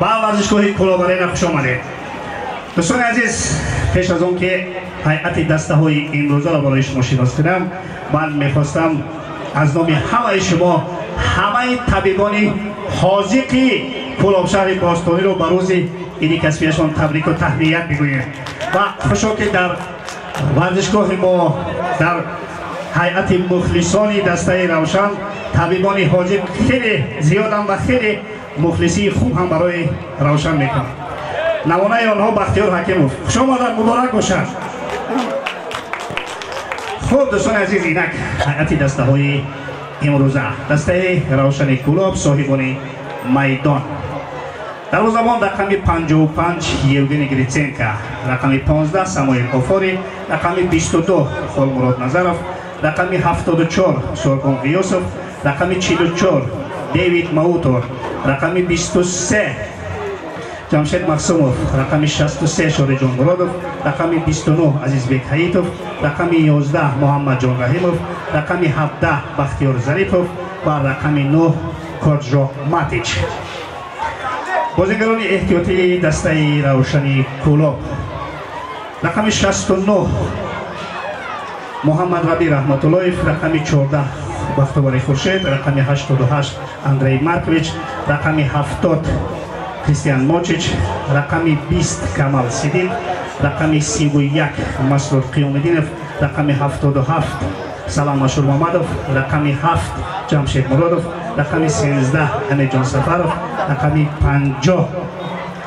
با ورزشگاه کلوب آرینا خوش آمدید. دوستان عزیز، پیش از اون که هیئت دسته های امروزه را برای شما شناس کنم، من میخواستم از نام همه شما همه طبیبان حاذق کلوب شهر باستانی رو به روز عید کسبیشان تبریک و تهنیت بگوییم و خوشا که در ورزشگاه ما در هیئت مخلصان دسته روشن طبیبان حاذق خیلی زیادم و خیلی مخلصی خوب هم برای روشن میکنند. نمونه آنها بختیار حکیموف، خوش آمدید، مبارک باشد. خوب دوستان عزیز، اینک هیئت دسته های امروزه دسته روشن کلوب صاحبان میدان در زمان رقم 55 یوگنی گریتسنکا، رقم 15 ساموئل اوفوری، رقم 22 خولمراد نظرов، رقم 74 سورگون غیوسов، رقم 44 دیوید маутор, رقم 23 جمشید مقسومов, رقم 63 شوریجان مرادов, رقم 29 عزیزبек حییتов, رقم 11 محمد جان رحیمов, رقم 17 بختیار ظریفов و رقم 9 کوردژو ماتیچ. بازیگران احتیاطی دسته روشن کلوب: رقم 69 محمد ربی رحمت‌اللهیف، رقم 14 بختیار خورشید، رقم 88 اندری مارکویچ، رقم 70 کریستیان موچیچ، رقم 20 کمال سیدین، رقم 31 مسرور قیوم‌الدینов، رقم 77 سلام مشهور محمدов, رقم 7 جمشید مرادов, رقم 13 حمیدجان سفرов, رقم 50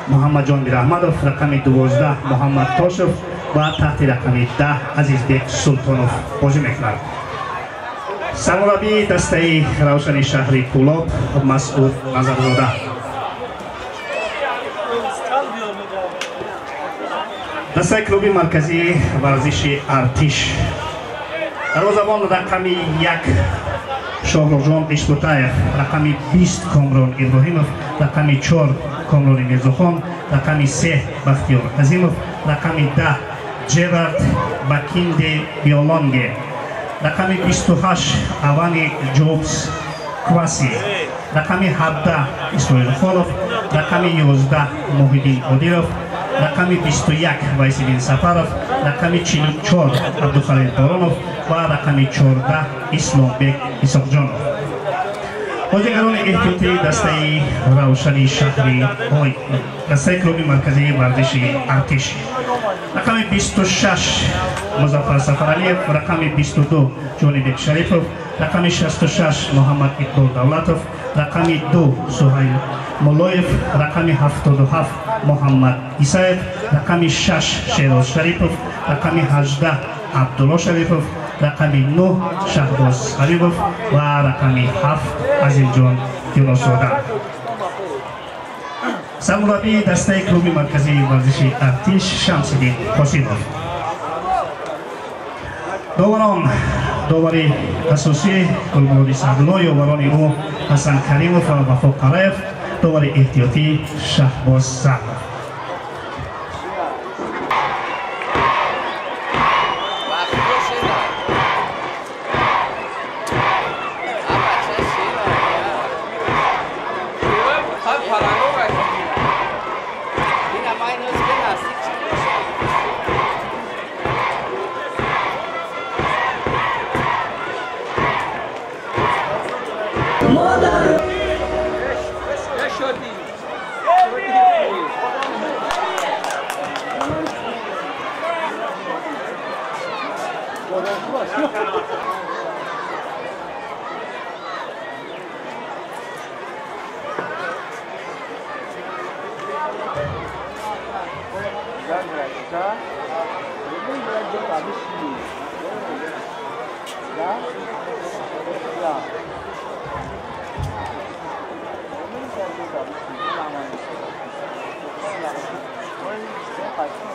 محمد جان میراحمدов, رقم 12 محمد تاشев و تحت رقم 10 عزیزبек سلطانов بازی میکنند. سرمربی دسته روشن شهر کلوب مسعود نظرزاده. دسته کلوبی مرکزی ورزش ارتش دروازه‌بان رقم 1 شاهرخجان اشبوتاев, رقم 20 کامران ابراهیمов, رقم 4 کامران میرزاخان, رقم 3 بختیار عظیمов, رقم 10 جرارد بکینده بیولانگه, رقم 28 اوانی جوبز کواسی, رقم 17 اسماعیل خالов, رقم 11 محیدین عادیرов, رقم 21 وایسیدین سفرов, رقم 44 عبدالخلیل بارانов و رقم 14 اسلامبек اسحاقجانov. بازیگران احتیاطی دسته روشن شهری دسته کلوب مرکزی ورزش ارتش: رقم 26 مظفر سفرعلیев, رقم 22 جانبek شریفov, رقم 66 محمد اقبال دولتov, رقم 2 سهیل مولویف, رقم 77 محمد عیسایев, رقم 6 شیراز شریفov, رقم 18 عبدالله شریفov, رقم 9 شهباز حبیبov و رقم 7 عزیزجان یونس‌زاده. سرمربی دسته کلوب مرکزی ورزش ارتش شمس‌الدین قاسمov. داوران: داوری اساسی گلبراد سعدالله، یاوران او حسن کریمов و وفا قرایف، داور احتیاطی شهباز سعدov.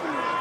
Gracias.